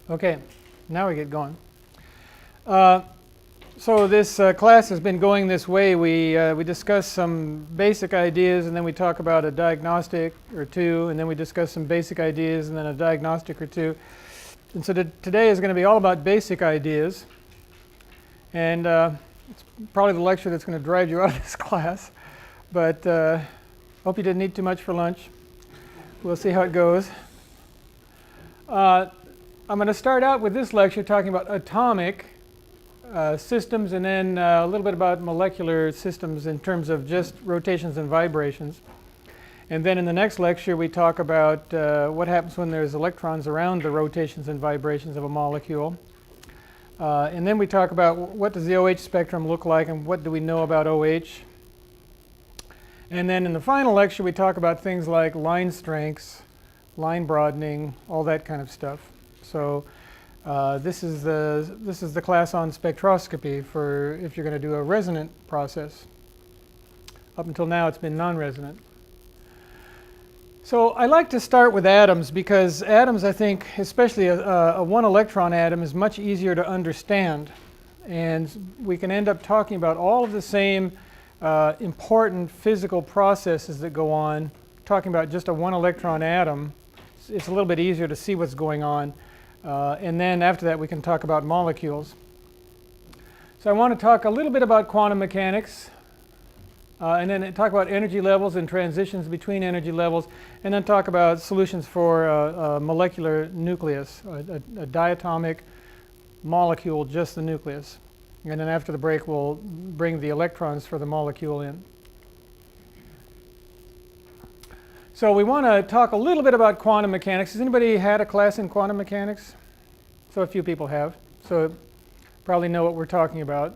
Okay, now we get going. So this class has been going this way. We discuss some basic ideas, and then we talk about a diagnostic or two, and then we discuss some basic ideas, and then a diagnostic or two. And so today is going to be all about basic ideas. And it's probably the lecture that's going to drive you out of this class. But hope you didn't eat too much for lunch. We'll see how it goes. I'm going to start out with this lecture talking about atomic systems, and then a little bit about molecular systems in terms of just rotations and vibrations. And then in the next lecture we talk about what happens when there's electrons around the rotations and vibrations of a molecule. And then we talk about what does the OH spectrum look like and what do we know about OH. And then in the final lecture we talk about things like line strengths, line broadening, all that kind of stuff. So this is the class on spectroscopy for if you're going to do a resonant process. Up until now it's been non-resonant. So I like to start with atoms because atoms, I think, especially a one electron atom, is much easier to understand. And we can end up talking about all of the same important physical processes that go on. Talking about just a one electron atom, it's a little bit easier to see what's going on. And then after that we can talk about molecules. So I want to talk a little bit about quantum mechanics, and then talk about energy levels and transitions between energy levels, and then talk about solutions for a molecular nucleus, a diatomic molecule, just the nucleus. And then after the break we'll bring the electrons for the molecule in. So we want to talk a little bit about quantum mechanics. Has anybody had a class in quantum mechanics? So a few people have. So probably know what we're talking about.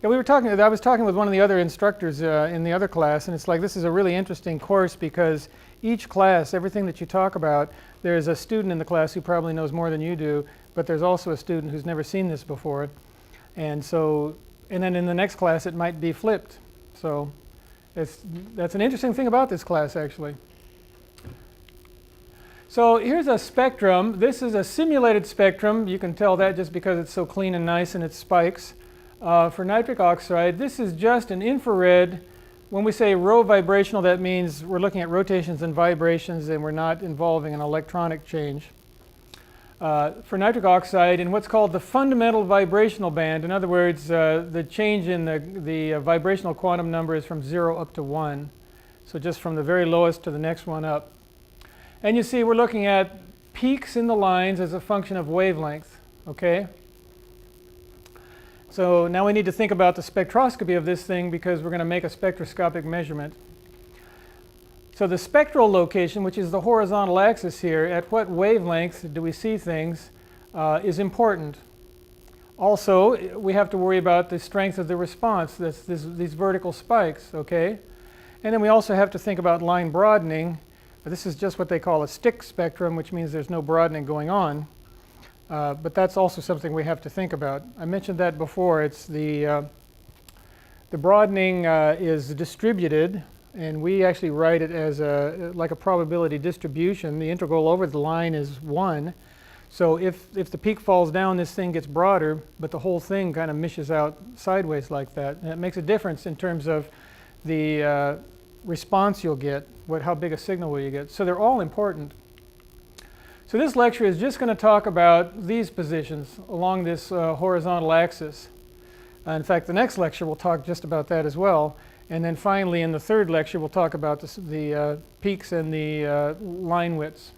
Yeah, I was talking with one of the other instructors in the other class, and it's like this is a really interesting course because each class, everything that you talk about, there's a student in the class who probably knows more than you do, but there's also a student who's never seen this before. And then in the next class it might be flipped. So that's an interesting thing about this class, actually. So here's a spectrum. This is a simulated spectrum. You can tell that just because it's so clean and nice and it spikes. For nitric oxide, this is just an infrared. When we say rho vibrational, that means we're looking at rotations and vibrations and we're not involving an electronic change. For nitric oxide in what's called the fundamental vibrational band. In other words, the change in the vibrational quantum number is from 0 up to 1. So just from the very lowest to the next one up. And you see we're looking at peaks in the lines as a function of wavelength. Okay? So now we need to think about the spectroscopy of this thing because we're going to make a spectroscopic measurement. So the spectral location, which is the horizontal axis here, at what wavelength do we see things, is important. Also, we have to worry about the strength of the response, these vertical spikes, okay? And then we also have to think about line broadening. This is just what they call a stick spectrum, which means there's no broadening going on. But that's also something we have to think about. I mentioned that before. It's the broadening is distributed. And we actually write it as like a probability distribution. The integral over the line is 1. So if the peak falls down, this thing gets broader, but the whole thing kind of mishes out sideways like that. And it makes a difference in terms of the response you'll get, how big a signal will you get. So they're all important. So this lecture is just going to talk about these positions along this horizontal axis. In fact, the next lecture will talk just about that as well. And then finally, in the third lecture, we'll talk about the peaks and the line widths.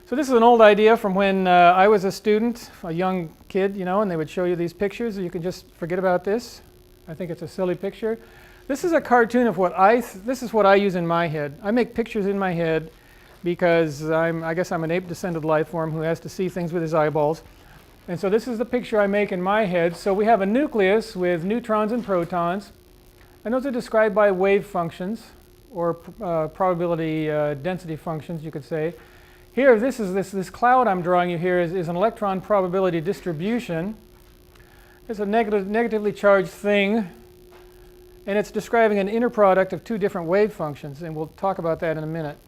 So this is an old idea from when I was a student, a young kid, you know, and they would show you these pictures. You can just forget about this. I think it's a silly picture. This is a cartoon of this is what I use in my head. I make pictures in my head because I guess I'm an ape-descended life form who has to see things with his eyeballs. And so this is the picture I make in my head. So we have a nucleus with neutrons and protons. And those are described by wave functions, or probability density functions, you could say. Here, this cloud I'm drawing you here is an electron probability distribution. It's a negatively charged thing, and it's describing an inner product of two different wave functions, and we'll talk about that in a minute.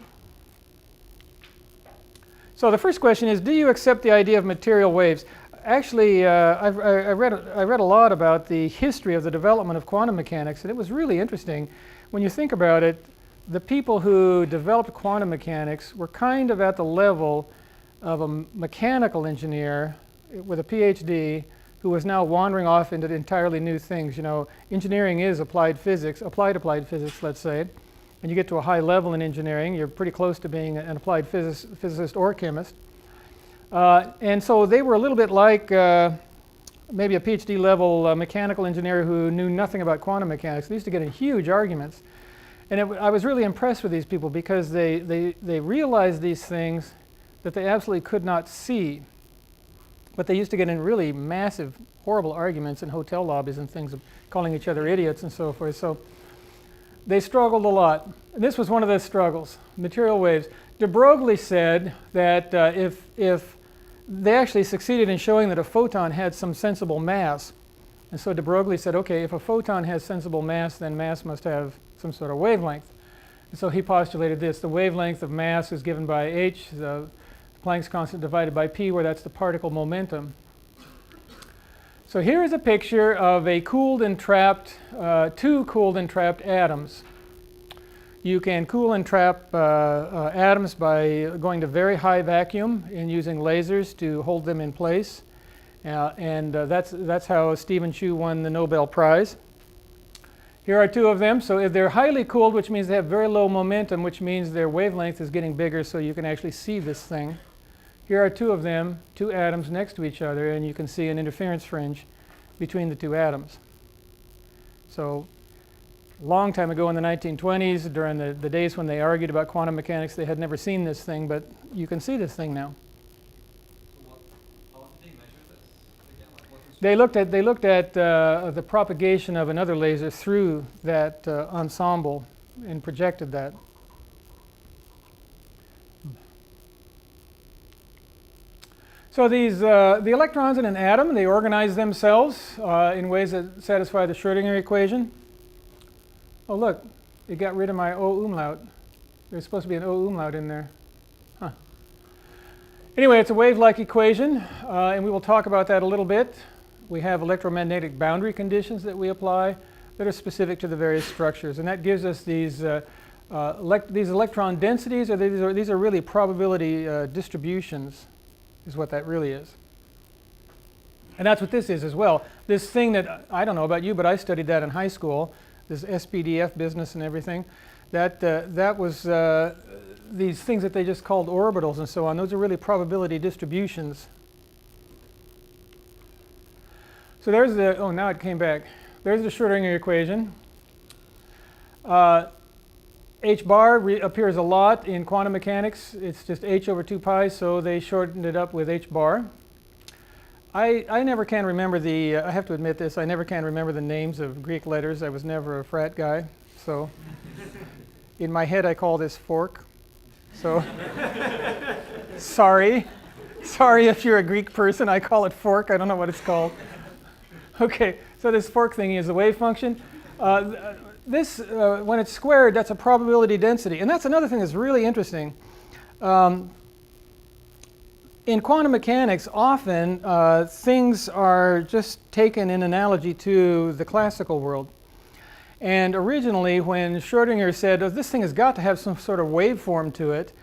So the first question is, do you accept the idea of material waves? Actually, I read a lot about the history of the development of quantum mechanics, and it was really interesting. When you think about it, the people who developed quantum mechanics were kind of at the level of a mechanical engineer with a PhD who was now wandering off into entirely new things. You know, engineering is applied physics, applied physics, let's say. And you get to a high level in engineering, you're pretty close to being an applied physicist or chemist. And so they were a little bit like maybe a PhD level mechanical engineer who knew nothing about quantum mechanics. They used to get in huge arguments. And I was really impressed with these people because they realized these things that they absolutely could not see. But they used to get in really massive, horrible arguments in hotel lobbies and things, calling each other idiots and so forth. So they struggled a lot. And this was one of those struggles, material waves. De Broglie said that if they actually succeeded in showing that a photon had some sensible mass. And so de Broglie said, okay, if a photon has sensible mass, then mass must have some sort of wavelength. And so he postulated this. The wavelength of mass is given by h, the Planck's constant divided by p, where that's the particle momentum. So here is a picture of a cooled and trapped, two cooled and trapped atoms. You can cool and trap atoms by going to very high vacuum and using lasers to hold them in place. That's how Stephen Chu won the Nobel Prize. Here are two of them. So if they're highly cooled, which means they have very low momentum, which means their wavelength is getting bigger so you can actually see this thing. Here are two of them, two atoms next to each other, and you can see an interference fringe between the two atoms. So a long time ago in the 1920s, during the days when they argued about quantum mechanics, they had never seen this thing, but you can see this thing now. How did they measure this again? They looked at the propagation of another laser through that ensemble and projected that. So these, the electrons in an atom, they organize themselves in ways that satisfy the Schrodinger equation. Oh look, it got rid of my O umlaut. There's supposed to be an O umlaut in there. Huh. Anyway, it's a wave-like equation, and we will talk about that a little bit. We have electromagnetic boundary conditions that we apply that are specific to the various structures, and that gives us these electron densities, or these are really probability distributions, is what that really is. And that's what this is as well. This thing that, I don't know about you, but I studied that in high school, this SPDF business and everything. That was these things that they just called orbitals and so on. Those are really probability distributions. So there's the, oh, now it came back. There's the Schrodinger equation. H bar appears a lot in quantum mechanics. It's just h over 2 pi, so they shortened it up with h bar. I never can remember the, I have to admit this, I never can remember the names of Greek letters. I was never a frat guy. So in my head I call this fork. So sorry if you're a Greek person, I call it fork. I don't know what it's called. Okay, so this fork thingy is the wave function. This, when it's squared, that's a probability density. And that's another thing that's really interesting. In quantum mechanics, often things are just taken in analogy to the classical world. And originally, when Schrodinger said, oh, this thing has got to have some sort of waveform to it,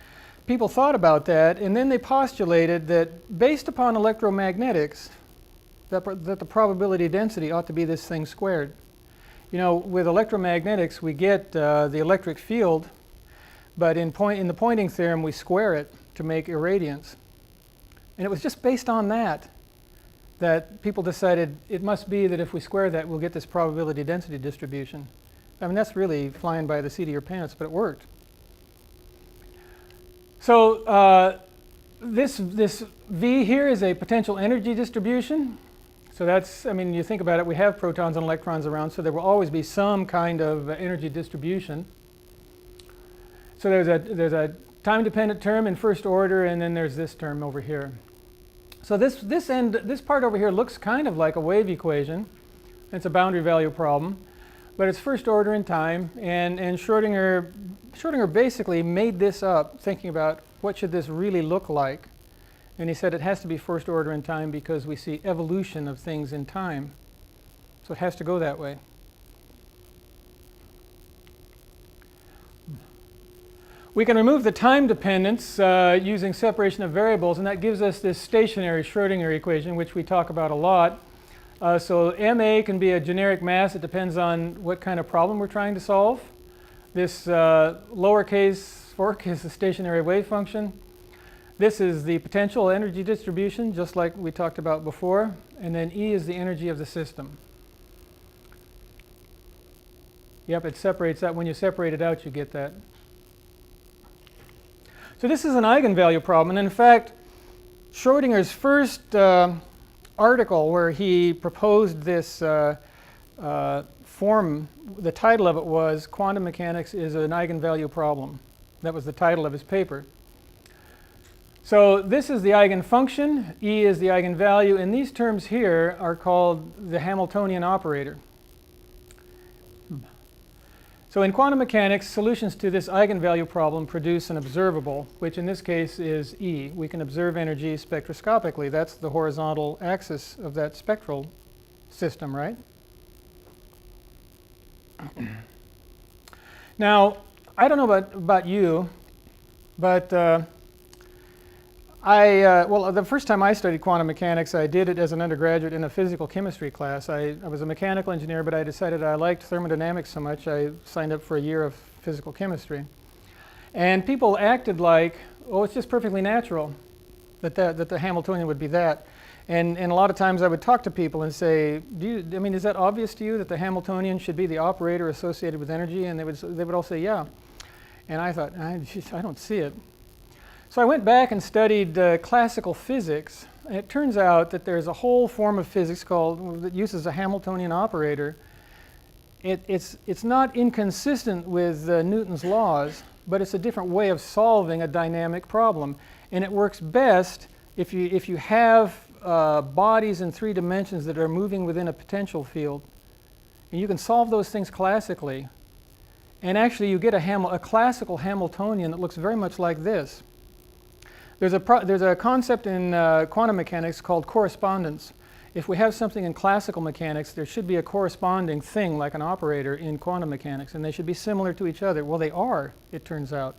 people thought about that, and then they postulated that based upon electromagnetics, that the probability density ought to be this thing squared. You know, with electromagnetics, we get the electric field, but in the Poynting theorem, we square it to make irradiance. And it was just based on that people decided it must be that if we square that, we'll get this probability density distribution. I mean, that's really flying by the seat of your pants, but it worked. So this V here is a potential energy distribution. So that's, I mean, you think about it, we have protons and electrons around, so there will always be some kind of energy distribution. So there's a time-dependent term in first order, and then there's this term over here. So this part over here looks kind of like a wave equation. It's a boundary value problem, but it's first order in time, and Schrodinger basically made this up thinking about what should this really look like? And he said it has to be first order in time because we see evolution of things in time. So it has to go that way. We can remove the time dependence using separation of variables, and that gives us this stationary Schrodinger equation, which we talk about a lot. So MA can be a generic mass. It depends on what kind of problem we're trying to solve. This lowercase fork is the stationary wave function. This is the potential energy distribution, just like we talked about before. And then E is the energy of the system. Yep, it separates that. When you separate it out, you get that. So this is an eigenvalue problem. And in fact, Schrodinger's first article where he proposed this form, the title of it was Quantum Mechanics is an Eigenvalue Problem. That was the title of his paper. So this is the eigen function, E is the eigenvalue, and these terms here are called the Hamiltonian operator. So in quantum mechanics, solutions to this eigenvalue problem produce an observable, which in this case is E. We can observe energy spectroscopically. That's the horizontal axis of that spectral system, right? Now, I don't know about you, but well, the first time I studied quantum mechanics, I did it as an undergraduate in a physical chemistry class. I was a mechanical engineer, but I decided I liked thermodynamics so much, I signed up for a year of physical chemistry. And people acted like, oh, it's just perfectly natural that the Hamiltonian would be that. And a lot of times I would talk to people and say, I mean, is that obvious to you that the Hamiltonian should be the operator associated with energy? And they would all say, yeah. And I thought, I don't see it. So I went back and studied classical physics, and it turns out that there's a whole form of physics that uses a Hamiltonian operator. It's not inconsistent with Newton's laws, but it's a different way of solving a dynamic problem. And it works best if you have bodies in 3 dimensions that are moving within a potential field. And you can solve those things classically. And actually you get a classical Hamiltonian that looks very much like this. There's a concept in quantum mechanics called correspondence. If we have something in classical mechanics, there should be a corresponding thing like an operator in quantum mechanics, and they should be similar to each other. Well, they are, it turns out.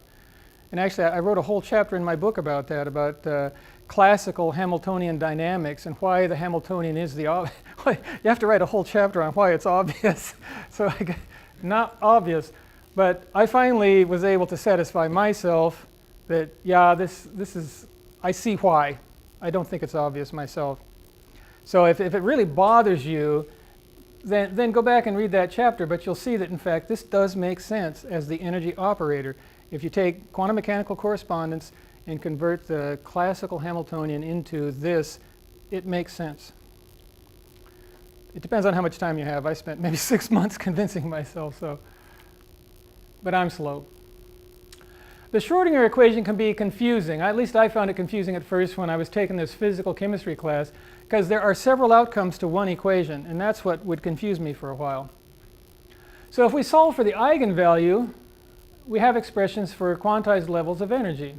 And actually, I wrote a whole chapter in my book about that, about classical Hamiltonian dynamics and why the Hamiltonian is the you have to write a whole chapter on why it's obvious. So not obvious, but I finally was able to satisfy myself that, yeah, this is, I see why. I don't think it's obvious myself. So if it really bothers you, then go back and read that chapter, but you'll see that, in fact, this does make sense as the energy operator. If you take quantum mechanical correspondence and convert the classical Hamiltonian into this, it makes sense. It depends on how much time you have. I spent maybe 6 months convincing myself, but I'm slow. The Schrodinger equation can be confusing. At least I found it confusing at first when I was taking this physical chemistry class, because there are several outcomes to one equation, and that's what would confuse me for a while. So if we solve for the eigenvalue, we have expressions for quantized levels of energy.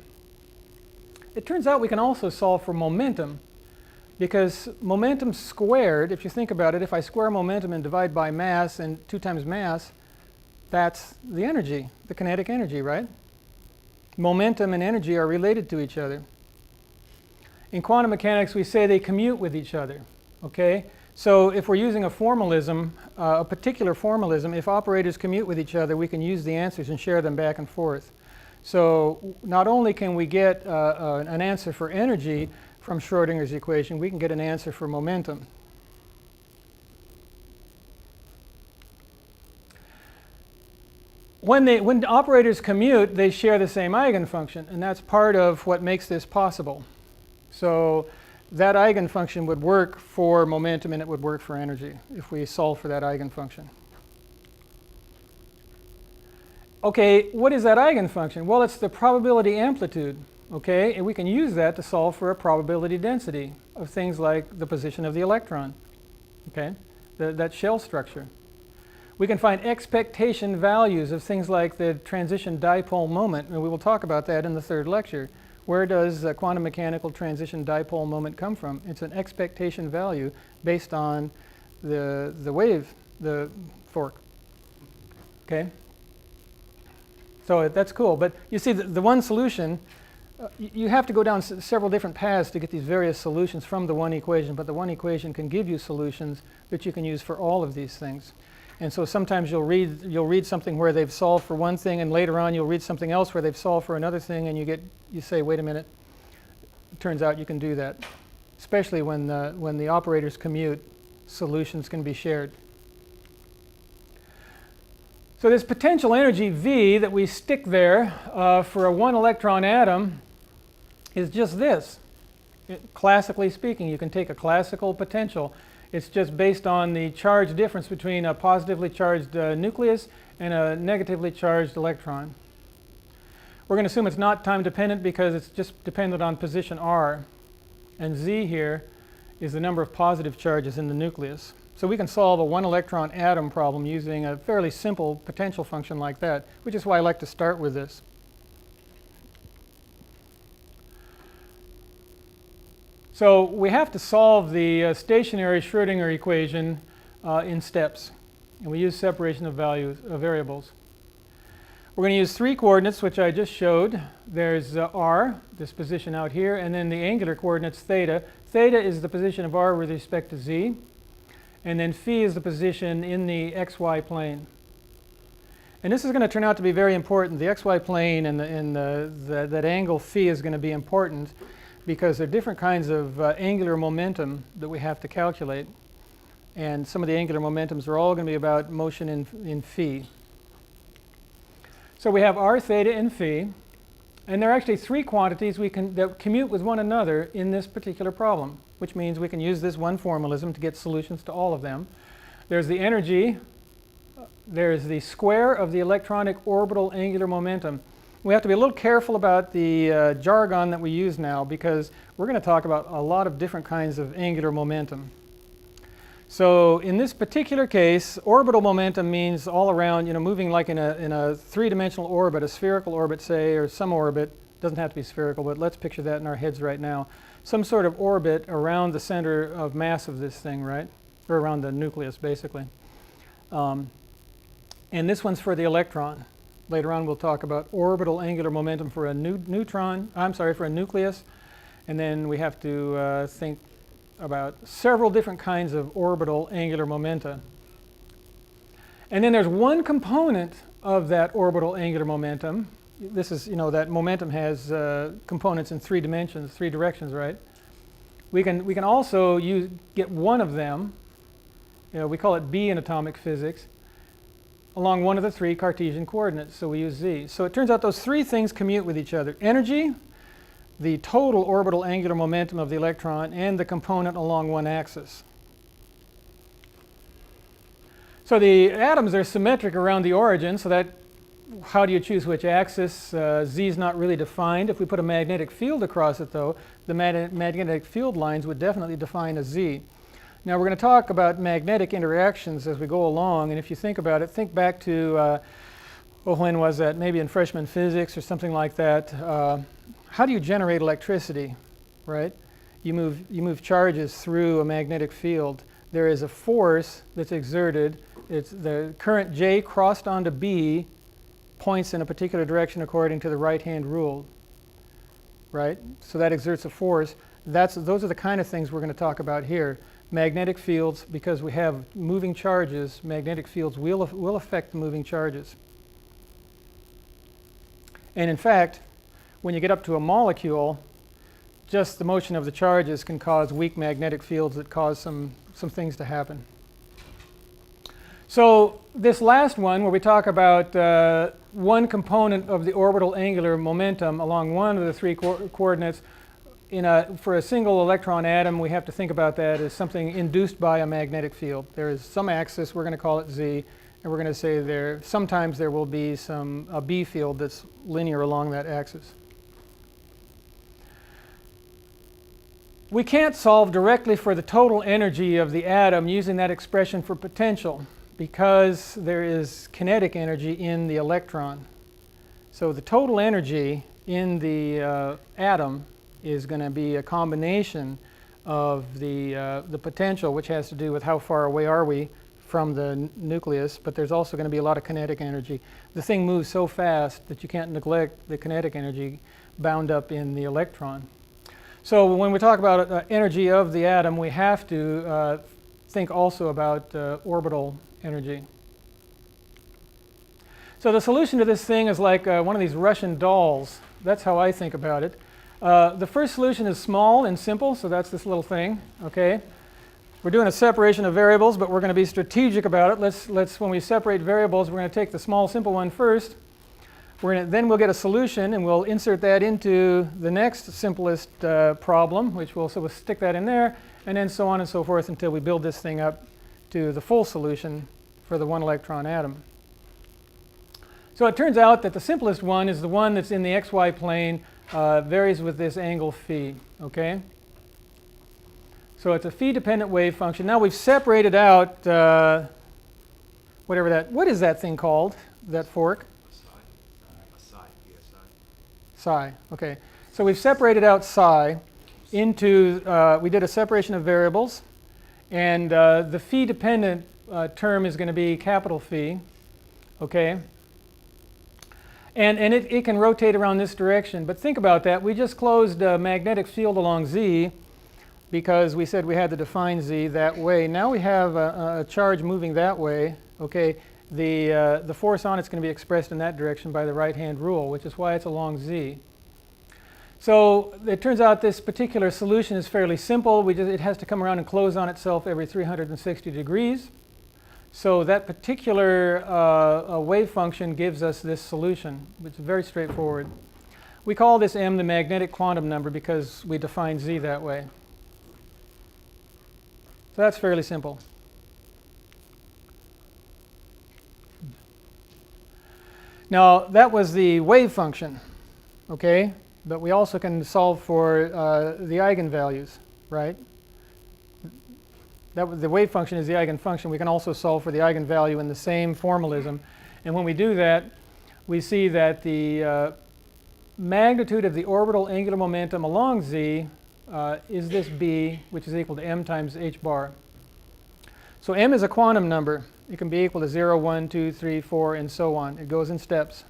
It turns out we can also solve for momentum, because momentum squared, if you think about it, if I square momentum and divide by mass and 2 times mass, that's the energy, the kinetic energy, right? Momentum and energy are related to each other. In quantum mechanics, we say they commute with each other, okay? So if we're using a formalism, a particular formalism, if operators commute with each other, we can use the answers and share them back and forth. So not only can we get an answer for energy from Schrodinger's equation, we can get an answer for momentum. When operators commute, they share the same eigenfunction, and that's part of what makes this possible. So that eigenfunction would work for momentum and it would work for energy if we solve for that eigenfunction. Okay, what is that eigenfunction? Well, it's the probability amplitude, okay? And we can use that to solve for a probability density of things like the position of the electron, okay? That shell structure. We can find expectation values of things like the transition dipole moment, and we will talk about that in the 3rd lecture, Where does the quantum mechanical transition dipole moment come from? It's an expectation value based on the wave, the fork. Okay? So that's cool. But you see, the one solution, you have to go down several different paths to get these various solutions from the one equation. But the one equation can give you solutions that you can use for all of these things. And so sometimes you'll read something where they've solved for one thing, and later on you'll read something else where they've solved for another thing, and you say, wait a minute, it turns out you can do that. Especially when the operators commute, solutions can be shared. So this potential energy V that we stick there for a one electron atom is just this. Classically speaking, you can take a classical potential. It's just based on the charge difference between a positively charged nucleus and a negatively charged electron. We're going to assume it's not time dependent because it's just dependent on position R. And Z here is the number of positive charges in the nucleus. So we can solve a one electron atom problem using a fairly simple potential function like that, which is why I like to start with this. So we have to solve the stationary Schrodinger equation in steps. And we use separation of variables. We're going to use three coordinates, which I just showed. There's R, this position out here, and then the angular coordinates theta. Theta is the position of R with respect to Z. And then phi is the position in the xy plane. And this is going to turn out to be very important. The xy plane and that angle phi is going to be important because there are different kinds of angular momentum that we have to calculate. And some of the angular momentums are all going to be about motion in phi. So we have r, theta, and phi. And there are actually three quantities that commute with one another in this particular problem, which means we can use this one formalism to get solutions to all of them. There's the energy. There's the square of the electronic orbital angular momentum. We have to be a little careful about the jargon that we use now because we're going to talk about a lot of different kinds of angular momentum. So in this particular case, orbital momentum means all around, moving like in a three-dimensional orbit, a spherical orbit, say, or some orbit. Doesn't have to be spherical, but let's picture that in our heads right now. Some sort of orbit around the center of mass of this thing, right? Or around the nucleus, basically. And this one's for the electron. Later on, we'll talk about orbital angular momentum for a for a nucleus. And then we have to think about several different kinds of orbital angular momenta. And then there's one component of that orbital angular momentum. This is, that momentum has components in three dimensions, three directions, right? We can also get one of them, we call it B in atomic physics, along one of the three Cartesian coordinates, so we use Z. So it turns out those three things commute with each other. Energy, the total orbital angular momentum of the electron, and the component along one axis. So the atoms are symmetric around the origin, so that how do you choose which axis? Z is not really defined. If we put a magnetic field across it, though, the magnetic field lines would definitely define a Z. Now we're going to talk about magnetic interactions as we go along, and if you think about it, think back to, when was that? Maybe in freshman physics or something like that. How do you generate electricity, right? You move charges through a magnetic field. There is a force that's exerted. It's the current J crossed onto B points in a particular direction according to the right-hand rule, right? So that exerts a force. Those are the kind of things we're going to talk about here. Magnetic fields, because we have moving charges, magnetic fields will affect the moving charges. And in fact, when you get up to a molecule, just the motion of the charges can cause weak magnetic fields that cause some things to happen. So this last one, where we talk about one component of the orbital angular momentum along one of the three coordinates, for a single electron atom, we have to think about that as something induced by a magnetic field. There is some axis, we're going to call it Z, and we're going to say sometimes there will be a B field that's linear along that axis. We can't solve directly for the total energy of the atom using that expression for potential because there is kinetic energy in the electron. So the total energy in the atom is going to be a combination of the potential, which has to do with how far away are we from the nucleus, but there's also going to be a lot of kinetic energy. The thing moves so fast that you can't neglect the kinetic energy bound up in the electron. So when we talk about energy of the atom, we have to think also about orbital energy. So the solution to this thing is like one of these Russian dolls. That's how I think about it. The first solution is small and simple, so that's this little thing, okay? We're doing a separation of variables, but we're going to be strategic about it. When we separate variables, we're going to take the small, simple one first. Then we'll get a solution, and we'll insert that into the next simplest problem, which we'll stick that in there, and then so on and so forth until we build this thing up to the full solution for the one electron atom. So it turns out that the simplest one is the one that's in the xy plane, varies with this angle phi, okay? So it's a phi-dependent wave function. Now we've separated out what is that thing called, that fork? Psi, okay. So we've separated out psi into, we did a separation of variables, and the phi-dependent term is going to be capital Phi, okay? And it can rotate around this direction, but think about that. We just closed a magnetic field along Z because we said we had to define Z that way. Now we have a charge moving that way, okay? The force on it's going to be expressed in that direction by the right-hand rule, which is why it's along Z. So it turns out this particular solution is fairly simple. It has to come around and close on itself every 360 degrees. So that particular wave function gives us this solution, which is very straightforward. We call this m the magnetic quantum number because we define Z that way. So that's fairly simple. Now, that was the wave function, okay? But we also can solve for the eigenvalues, right? The wave function is the eigen function. We can also solve for the eigenvalue in the same formalism. And when we do that, we see that the magnitude of the orbital angular momentum along Z is this b, which is equal to m times h bar. So m is a quantum number. It can be equal to 0, 1, 2, 3, 4, and so on. It goes in steps.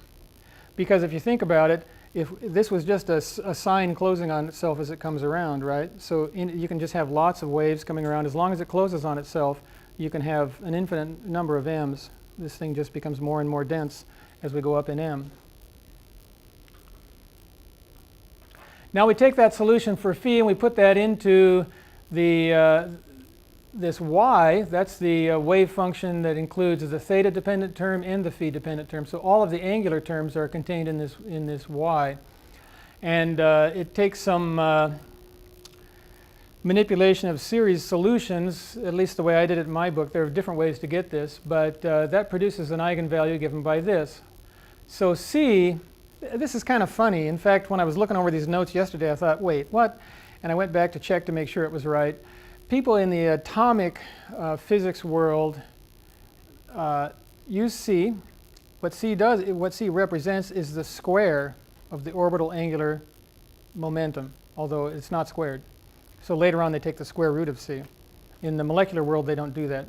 Because if you think about it, if this was just a sign closing on itself as it comes around, right? So you can just have lots of waves coming around. As long as it closes on itself, you can have an infinite number of m's. This thing just becomes more and more dense as we go up in m. Now we take that solution for phi and we put that into this y. That's the wave function that includes the theta-dependent term and the phi-dependent term. So all of the angular terms are contained in this y. And it takes some manipulation of series solutions, at least the way I did it in my book. There are different ways to get this, but that produces an eigenvalue given by this. So C, this is kind of funny. In fact, when I was looking over these notes yesterday, I thought, wait, what? And I went back to check to make sure it was right. People in the atomic physics world use C. What C represents is the square of the orbital angular momentum, although it's not squared. So later on, they take the square root of C. In the molecular world, they don't do that.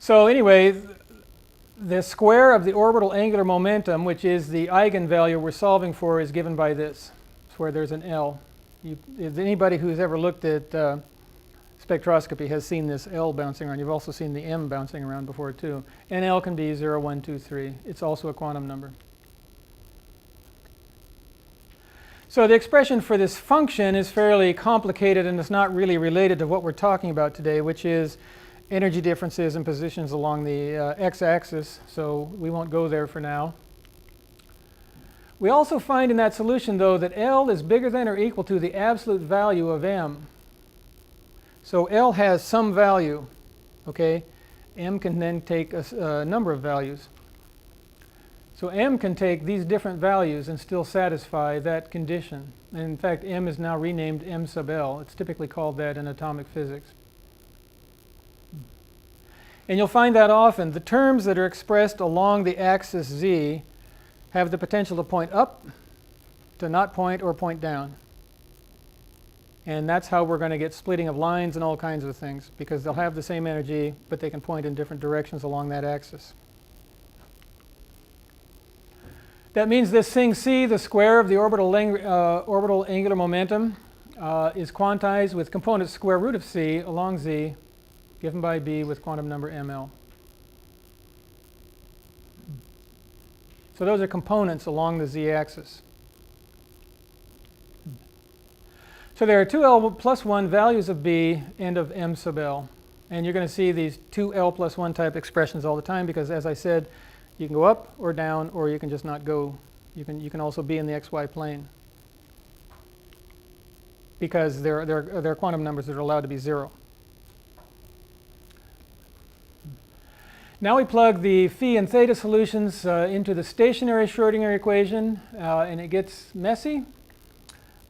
So anyway, the square of the orbital angular momentum, which is the eigenvalue we're solving for, is given by this. It's where there's an L. Anybody who's ever looked at spectroscopy has seen this L bouncing around. You've also seen the M bouncing around before too. And L can be 0, 1, 2, 3. It's also a quantum number. So the expression for this function is fairly complicated and it's not really related to what we're talking about today, which is energy differences and positions along the x-axis. So we won't go there for now. We also find in that solution, though, that L is bigger than or equal to the absolute value of M. So L has some value, okay? M can then take a number of values. So M can take these different values and still satisfy that condition. And in fact, M is now renamed M sub L. It's typically called that in atomic physics. And you'll find that often. The terms that are expressed along the axis Z have the potential to point up to not point or point down. And that's how we're going to get splitting of lines and all kinds of things, because they'll have the same energy, but they can point in different directions along that axis. That means this thing C, the square of the orbital angular momentum, is quantized with component square root of C along Z, given by B with quantum number ml. So those are components along the Z-axis. So there are two L plus 1 values of B and of M sub L. And you're going to see these two L plus 1 type expressions all the time because, as I said, you can go up or down, or you can just not go. You can also be in the XY plane because there are quantum numbers that are allowed to be 0. Now we plug the phi and theta solutions into the stationary Schrodinger equation, and it gets messy.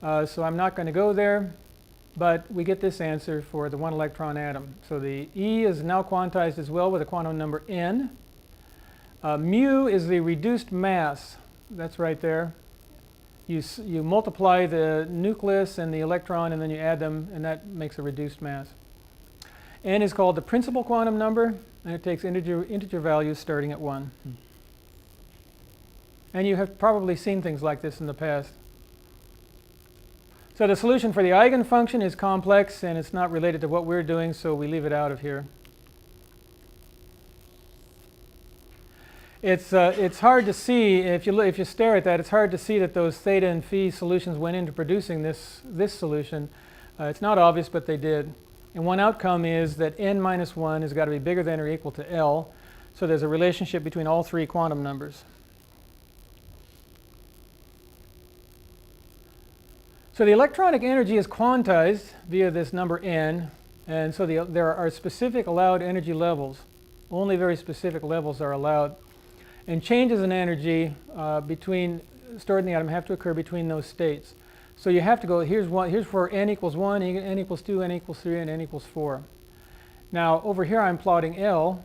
So I'm not going to go there, but we get this answer for the 1 electron atom. So the E is now quantized as well with a quantum number n. Mu is the reduced mass. That's right there. You multiply the nucleus and the electron, and then you add them, and that makes a reduced mass. N is called the principal quantum number, and it takes integer values starting at 1. And you have probably seen things like this in the past. So the solution for the Eigen function is complex, and it's not related to what we're doing, so we leave it out of here. It's hard to see, if you stare at that, it's hard to see that those theta and phi solutions went into producing this solution. It's not obvious, but they did. And one outcome is that n minus 1 has got to be bigger than or equal to L. So there's a relationship between all three quantum numbers. So the electronic energy is quantized via this number n, and so there are specific allowed energy levels. Only very specific levels are allowed. And changes in energy stored in the atom have to occur between those states. So you have to go, here's for n equals 1, n equals 2, n equals 3, and n equals 4. Now over here I'm plotting L.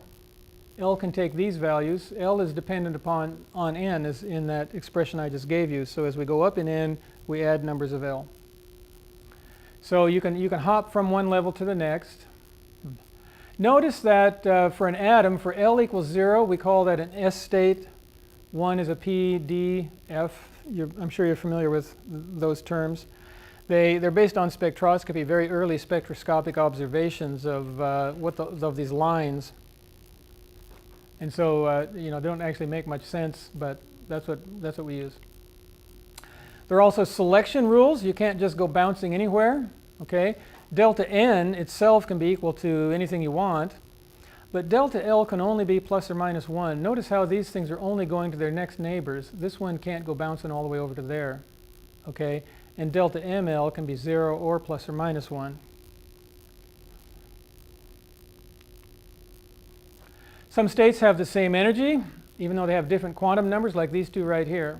L can take these values. L is dependent on n as in that expression I just gave you. So as we go up in n, we add numbers of L. So you can hop from one level to the next. Notice that for an atom, for L equals 0, we call that an S state. 1 is a P, D, F. I'm sure you're familiar with those terms. They're based on spectroscopy, very early spectroscopic observations of these lines. And so they don't actually make much sense, but that's what we use. There are also selection rules. You can't just go bouncing anywhere. Okay? Delta n itself can be equal to anything you want, but delta L can only be plus or minus 1. Notice how these things are only going to their next neighbors. This one can't go bouncing all the way over to there. Okay? And delta ml can be 0 or plus or minus 1. Some states have the same energy, even though they have different quantum numbers, like these two right here.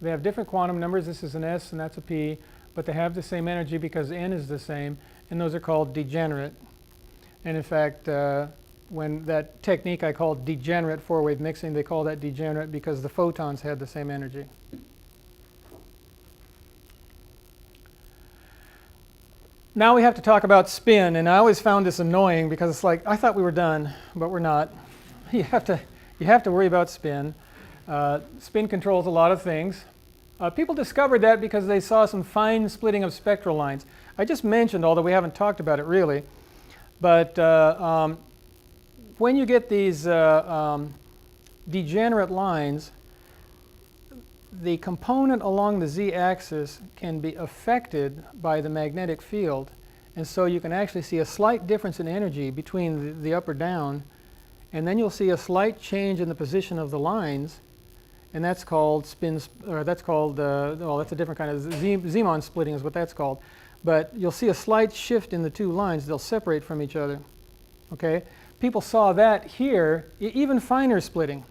They have different quantum numbers. This is an S and that's a P, but they have the same energy because n is the same, and those are called degenerate. And in fact, when that technique I called degenerate four-wave mixing, they call that degenerate because the photons had the same energy. Now we have to talk about spin, and I always found this annoying because it's like, I thought we were done, but we're not. You have to worry about spin. Spin controls a lot of things. People discovered that because they saw some fine splitting of spectral lines. I just mentioned, although we haven't talked about it really, but when you get these degenerate lines, the component along the z-axis can be affected by the magnetic field, and so you can actually see a slight difference in energy between the up or down, and then you'll see a slight change in the position of the lines, and that's called spin, or that's called, well, that's a different kind of Zeeman splitting is what that's called. But you'll see a slight shift in the two lines. They'll separate from each other. Okay? People saw that here, even finer splitting.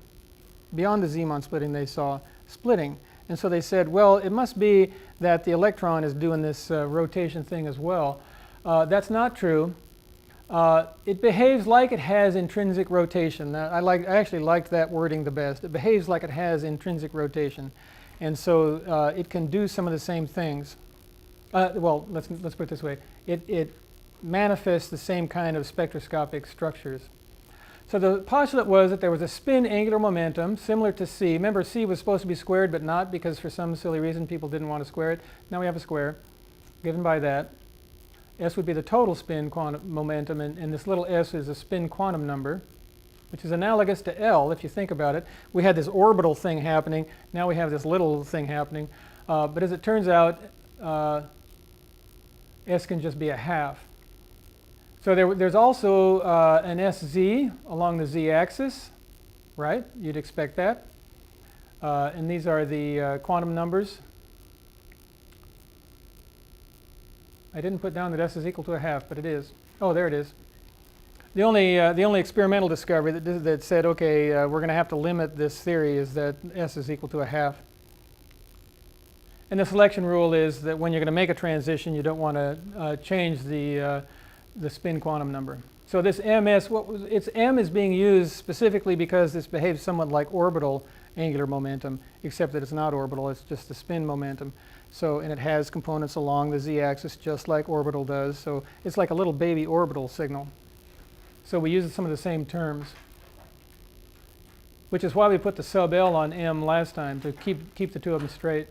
Beyond the Zeeman splitting, they saw splitting. And so they said, well, it must be that the electron is doing this rotation thing as well. That's not true. It behaves like it has intrinsic rotation. Now, I actually liked that wording the best. It behaves like it has intrinsic rotation. And so it can do some of the same things. Well, let's put it this way. It manifests the same kind of spectroscopic structures. So the postulate was that there was a spin angular momentum similar to C. Remember, C was supposed to be squared, but not, because for some silly reason people didn't want to square it. Now we have a square given by that. S would be the total spin quantum momentum, and this little s is a spin quantum number, which is analogous to L if you think about it. We had this orbital thing happening. Now we have this little thing happening. But as it turns out, S can just be a half. So there's also an SZ along the z-axis, right? You'd expect that. And these are the quantum numbers. I didn't put down that S is equal to a half, but it is. Oh, there it is. The only experimental discovery that said, okay, we're going to have to limit this theory is that S is equal to a half. And the selection rule is that when you're going to make a transition, you don't want to change the spin quantum number. So this MS, M is being used specifically because this behaves somewhat like orbital angular momentum, except that it's not orbital, it's just the spin momentum. So, and it has components along the z-axis just like orbital does. So it's like a little baby orbital signal. So we use some of the same terms, which is why we put the sub L on M last time, to keep the two of them straight.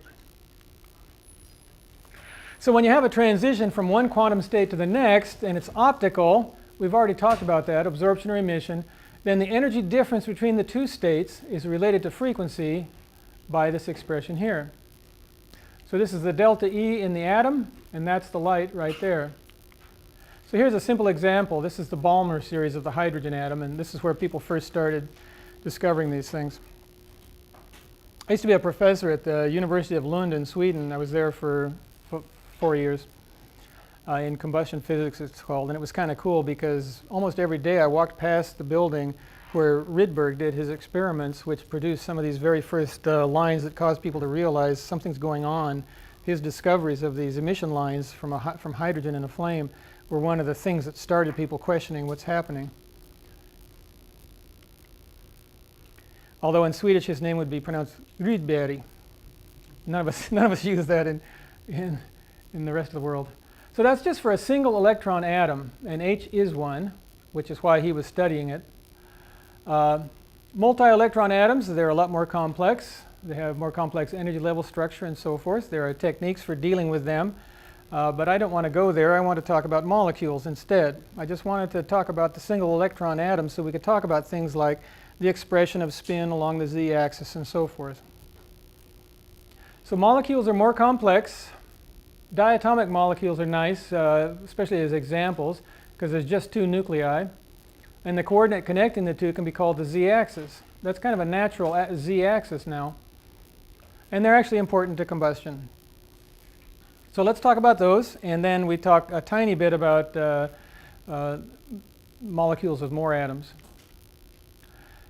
So when you have a transition from one quantum state to the next, and it's optical, we've already talked about that, absorption or emission, then the energy difference between the two states is related to frequency by this expression here. So this is the delta E in the atom, and that's the light right there. So here's a simple example. This is the Balmer series of the hydrogen atom, and this is where people first started discovering these things. I used to be a professor at the University of Lund in Sweden. I was there for 4 years in combustion physics, it's called. And it was kind of cool because almost every day I walked past the building where Rydberg did his experiments, which produced some of these very first lines that caused people to realize something's going on. His discoveries of these emission lines from hydrogen in a flame were one of the things that started people questioning what's happening. Although in Swedish his name would be pronounced Rydberg. None of us use that in the rest of the world. So that's just for a single electron atom, and H is one, which is why he was studying it. Multi-electron atoms, they're a lot more complex. They have more complex energy level structure and so forth. There are techniques for dealing with them, but I don't want to go there. I want to talk about molecules instead. I just wanted to talk about the single electron atom so we could talk about things like the expression of spin along the z-axis and so forth. So molecules are more complex. Diatomic molecules are nice, especially as examples, because there's just two nuclei. And the coordinate connecting the two can be called the z-axis. That's kind of a natural z-axis now. And they're actually important to combustion. So let's talk about those, and then we talk a tiny bit about molecules with more atoms.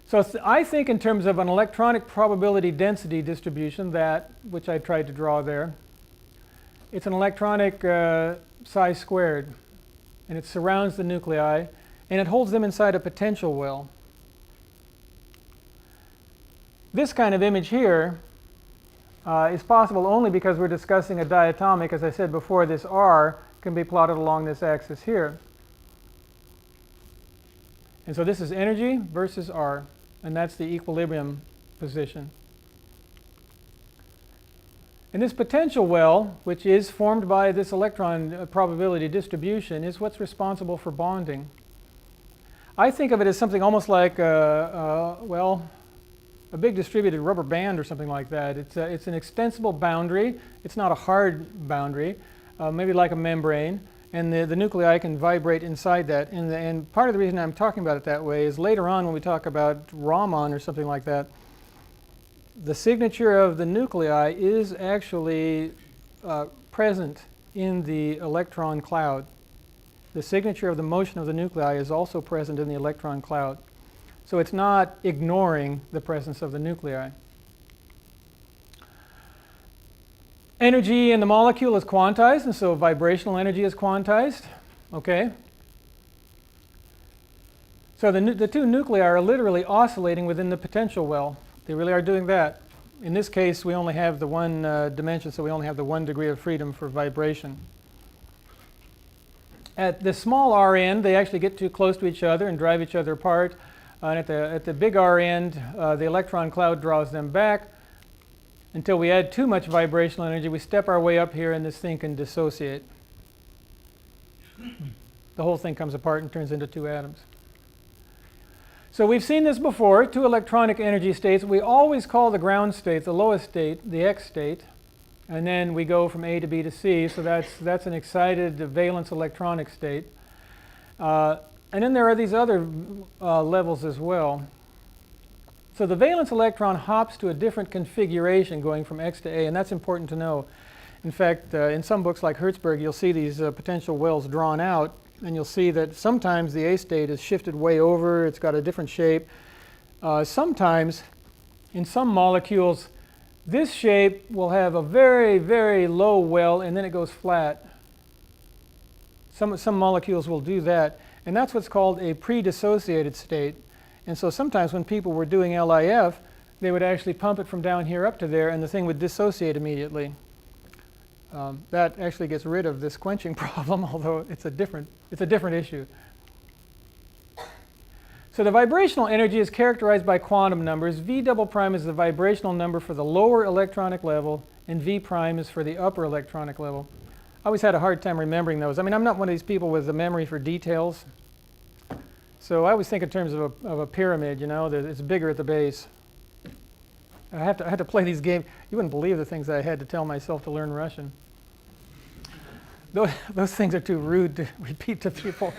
So I think in terms of an electronic probability density distribution, which I tried to draw there, it's an electronic psi squared, and it surrounds the nuclei, and it holds them inside a potential well. This kind of image here is possible only because we're discussing a diatomic. As I said before, this R can be plotted along this axis here. And so this is energy versus R, and that's the equilibrium position. And this potential well, which is formed by this electron probability distribution, is what's responsible for bonding. I think of it as something almost like, well, a big distributed rubber band or something like that. It's an extensible boundary. It's not a hard boundary, maybe like a membrane. And the nuclei can vibrate inside that. And part of the reason I'm talking about it that way is later on when we talk about Raman or something like that, the signature of the nuclei is actually present in the electron cloud. The signature of the motion of the nuclei is also present in the electron cloud. So it's not ignoring the presence of the nuclei. Energy in the molecule is quantized, and so vibrational energy is quantized. Okay. So the two nuclei are literally oscillating within the potential well. They really are doing that. In this case, we only have the one dimension, so we only have the 1 degree of freedom for vibration. At the small r end, they actually get too close to each other and drive each other apart. And at the big r end, the electron cloud draws them back. Until we add too much vibrational energy, we step our way up here, and this thing can dissociate. The whole thing comes apart and turns into two atoms. So we've seen this before, two electronic energy states. We always call the ground state, the lowest state, the X state. And then we go from A to B to C. So that's an excited valence electronic state. And then there are these other levels as well. So the valence electron hops to a different configuration going from X to A, and that's important to know. In fact, in some books like Hertzberg, you'll see these potential wells drawn out, and you'll see that sometimes the A state is shifted way over. It's got a different shape. Sometimes, in some molecules, this shape will have a very, very low well, and then it goes flat. Some molecules will do that, and that's what's called a pre-dissociated state. And so sometimes when people were doing LIF, they would actually pump it from down here up to there, and the thing would dissociate immediately. That actually gets rid of this quenching problem, although it's a different issue. So the vibrational energy is characterized by quantum numbers. V double prime is the vibrational number for the lower electronic level, and V prime is for the upper electronic level. I always had a hard time remembering those. I mean, I'm not one of these people with a memory for details. So I always think in terms of a pyramid, you know, that it's bigger at the base. I had to play these games. You wouldn't believe the things I had to tell myself to learn Russian. Those things are too rude to repeat to people.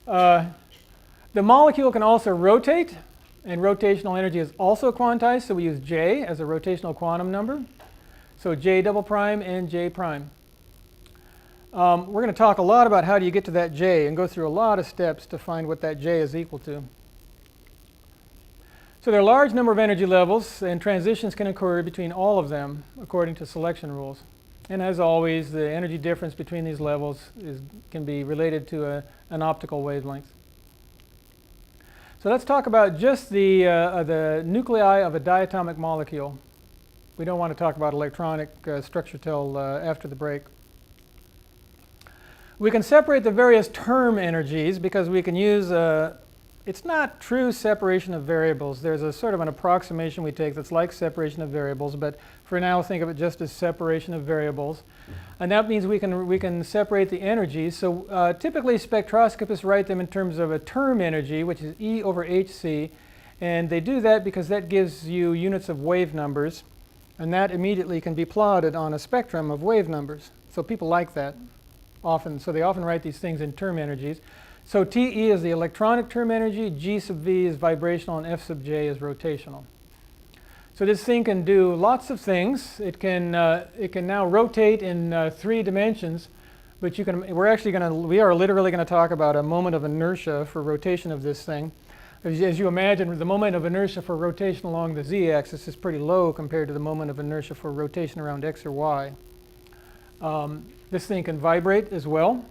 The molecule can also rotate, and rotational energy is also quantized, so we use J as a rotational quantum number. So J double prime and J prime. We're going to talk a lot about how do you get to that J and go through a lot of steps to find what that J is equal to. So there are a large number of energy levels, and transitions can occur between all of them according to selection rules. And as always, the energy difference between these levels can be related to an optical wavelength. So let's talk about just the nuclei of a diatomic molecule. We don't want to talk about electronic structure till after the break. We can separate the various term energies because we can use it's not true separation of variables. There's a sort of an approximation we take that's like separation of variables, but for now think of it just as separation of variables. And that means we can separate the energies. So typically spectroscopists write them in terms of a term energy, which is E over hc. And they do that because that gives you units of wave numbers. And that immediately can be plotted on a spectrum of wave numbers. So people like that often. So they often write these things in term energies. So TE is the electronic term energy, G sub V is vibrational, and F sub J is rotational. So this thing can do lots of things. It can now rotate in 3 dimensions, but we are literally going to talk about a moment of inertia for rotation of this thing. As you imagine, the moment of inertia for rotation along the z-axis is pretty low compared to the moment of inertia for rotation around x or y. This thing can vibrate as well.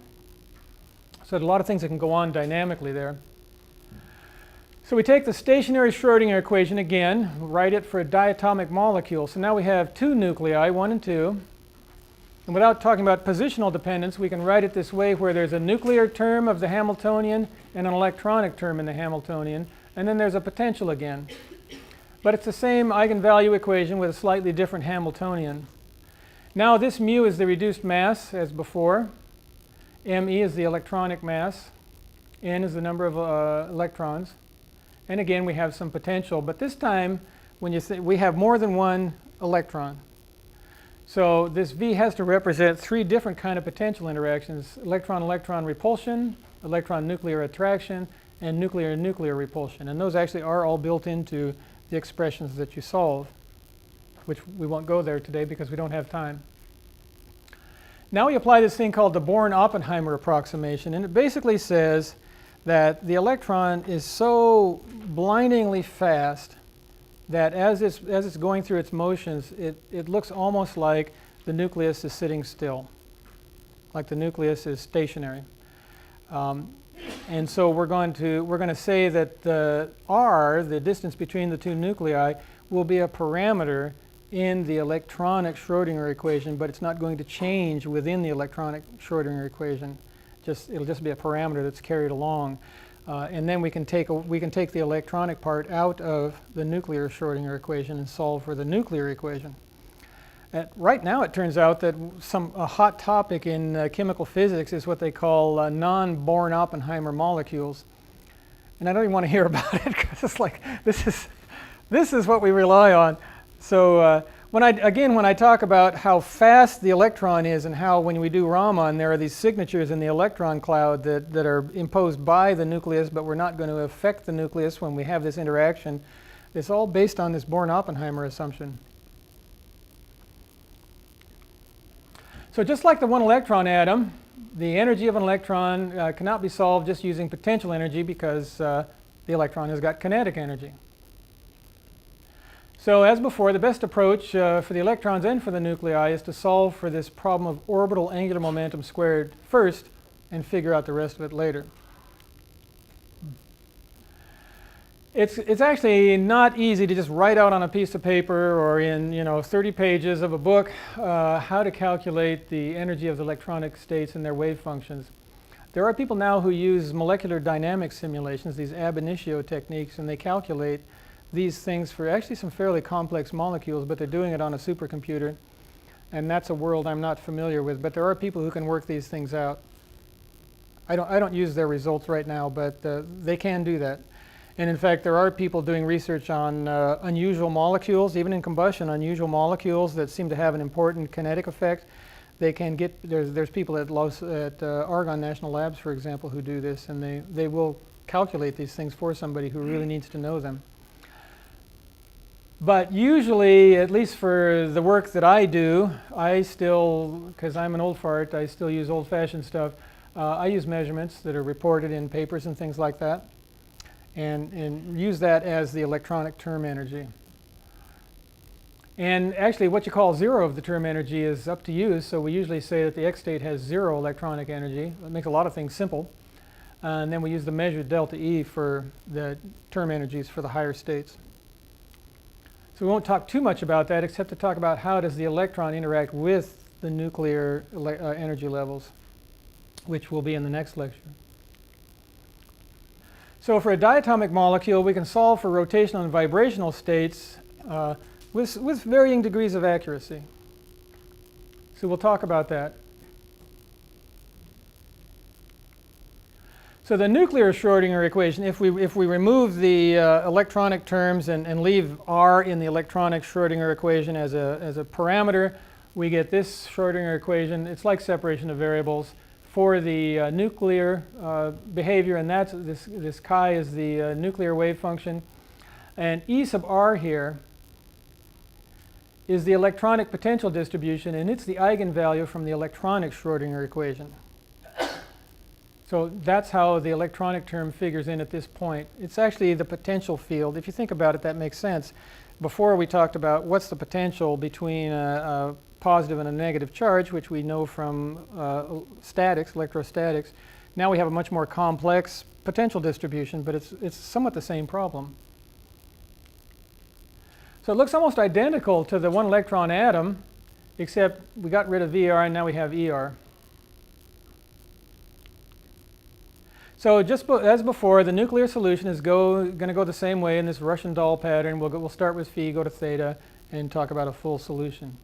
So there's a lot of things that can go on dynamically there. So we take the stationary Schrodinger equation again, write it for a diatomic molecule. So now we have 2 nuclei, 1 and 2. And without talking about positional dependence, we can write it this way, where there's a nuclear term of the Hamiltonian and an electronic term in the Hamiltonian. And then there's a potential again. But it's the same eigenvalue equation with a slightly different Hamiltonian. Now this mu is the reduced mass as before. Me is the electronic mass. N is the number of electrons. And again, we have some potential. But this time, when you say we have more than one electron. So this V has to represent 3 different kind of potential interactions: electron-electron repulsion, electron-nuclear attraction, and nuclear-nuclear repulsion. And those actually are all built into the expressions that you solve, which we won't go there today because we don't have time. Now we apply this thing called the Born-Oppenheimer Approximation, and it basically says that the electron is so blindingly fast that as it's going through its motions, it looks almost like the nucleus is sitting still, like the nucleus is stationary. And so we're going to say that the r, the distance between the two nuclei, will be a parameter in the electronic Schrodinger equation, but it's not going to change within the electronic Schrodinger equation. It'll just be a parameter that's carried along. And then we can take the electronic part out of the nuclear Schrodinger equation and solve for the nuclear equation. Right now, it turns out that a hot topic in chemical physics is what they call non-Born-Oppenheimer molecules. And I don't even want to hear about it because it's like this is what we rely on. So when I talk about how fast the electron is and how when we do Raman there are these signatures in the electron cloud that are imposed by the nucleus, but we're not going to affect the nucleus when we have this interaction, it's all based on this Born-Oppenheimer assumption. So just like the one electron atom, the energy of an electron cannot be solved just using potential energy because the electron has got kinetic energy. So as before, the best approach for the electrons and for the nuclei is to solve for this problem of orbital angular momentum squared first and figure out the rest of it later. It's actually not easy to just write out on a piece of paper or in 30 pages of a book how to calculate the energy of the electronic states and their wave functions. There are people now who use molecular dynamics simulations, these ab initio techniques, and they calculate these things for actually some fairly complex molecules, but they're doing it on a supercomputer, and that's a world I'm not familiar with. But there are people who can work these things out. I don't use their results right now, but they can do that. And in fact, there are people doing research on unusual molecules, even in combustion, unusual molecules that seem to have an important kinetic effect. They can get there's people at Argonne National Labs, for example, who do this, and they will calculate these things for somebody who really needs to know them. But usually, at least for the work that I do, I still, because I'm an old fart, I still use old-fashioned stuff. I use measurements that are reported in papers and things like that, and use that as the electronic term energy. And actually, what you call zero of the term energy is up to you. So we usually say that the X state has zero electronic energy. That makes a lot of things simple. And then we use the measured delta E for the term energies for the higher states. So we won't talk too much about that, except to talk about how does the electron interact with the nuclear energy levels, which will be in the next lecture. So for a diatomic molecule, we can solve for rotational and vibrational states with varying degrees of accuracy. So we'll talk about that. So the nuclear Schrodinger equation, if we remove the electronic terms and leave r in the electronic Schrodinger equation as a parameter, we get this Schrodinger equation. It's like separation of variables for the nuclear behavior, and that's this chi is the nuclear wave function, and E sub r here is the electronic potential distribution, and it's the eigenvalue from the electronic Schrodinger equation. So that's how the electronic term figures in at this point. It's actually the potential field. If you think about it, that makes sense. Before we talked about what's the potential between a positive and a negative charge, which we know from statics, electrostatics. Now we have a much more complex potential distribution, but it's somewhat the same problem. So it looks almost identical to the one electron atom, except we got rid of VR and now we have ER. So just as before, the nuclear solution is going to go the same way in this Russian doll pattern. We'll start with phi, go to theta, and talk about a full solution.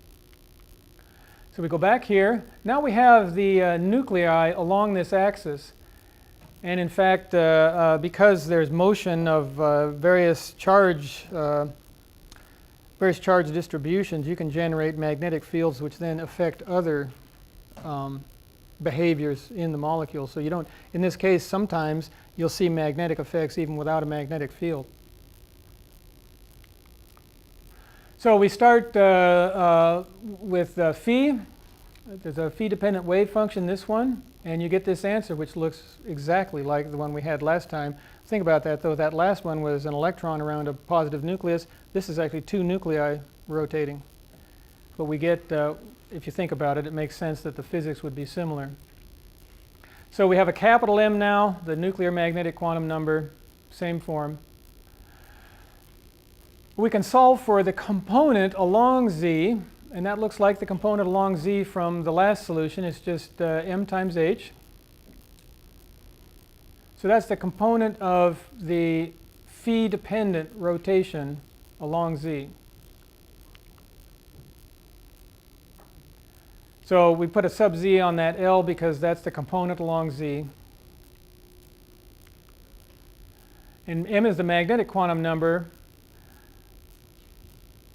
So we go back here. Now we have the nuclei along this axis. And in fact, because there's motion of various charge distributions, you can generate magnetic fields which then affect other behaviors in the molecule. So you don't, in this case, sometimes you'll see magnetic effects even without a magnetic field. So we start with phi. There's a phi-dependent wave function, this one, and you get this answer which looks exactly like the one we had last time. Think about that, though. That last one was an electron around a positive nucleus. This is actually two nuclei rotating. But we get, if you think about it, it makes sense that the physics would be similar. So we have a capital M now, the nuclear magnetic quantum number, same form. We can solve for the component along Z, and that looks like the component along Z from the last solution. It's just M times H. So that's the component of the phi-dependent rotation along Z. So we put a sub Z on that L because that's the component along Z. And M is the magnetic quantum number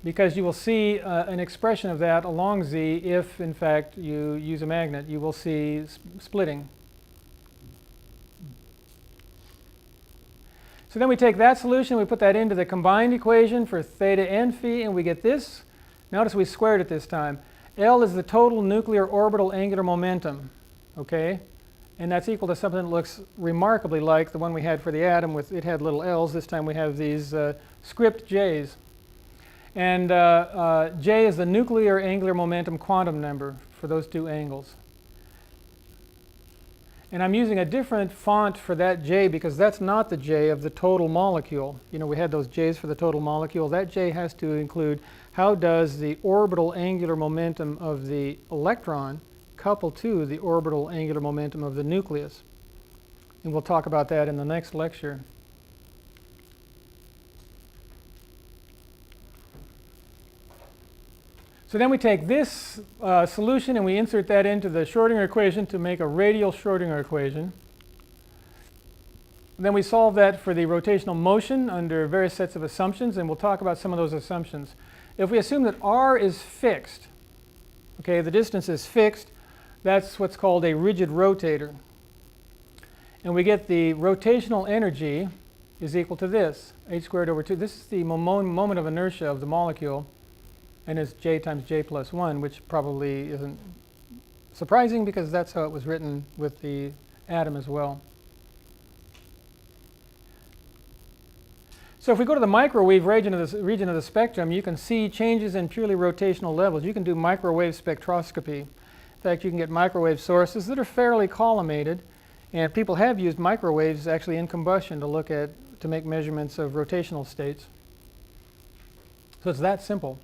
because you will see an expression of that along Z if, in fact, you use a magnet. You will see splitting. So then we take that solution, we put that into the combined equation for theta and phi, and we get this. Notice we squared it this time. L is the total nuclear orbital angular momentum, okay? And that's equal to something that looks remarkably like the one we had for the atom. With it had little L's. This time we have these script J's. And J is the nuclear angular momentum quantum number for those two angles. And I'm using a different font for that J because that's not the J of the total molecule. You know, we had those J's for the total molecule. That J has to include how does the orbital angular momentum of the electron couple to the orbital angular momentum of the nucleus. And we'll talk about that in the next lecture. So then we take this solution and we insert that into the Schrodinger equation to make a radial Schrodinger equation. Then we solve that for the rotational motion under various sets of assumptions, and we'll talk about some of those assumptions. If we assume that r is fixed, okay, the distance is fixed, that's what's called a rigid rotator. And we get the rotational energy is equal to this, h squared over 2. This is the moment of inertia of the molecule. And it's J times J plus 1, which probably isn't surprising because that's how it was written with the atom as well. So if we go to the microwave region of the spectrum, you can see changes in purely rotational levels. You can do microwave spectroscopy. In fact, you can get microwave sources that are fairly collimated. And people have used microwaves actually in combustion to make measurements of rotational states. So it's that simple.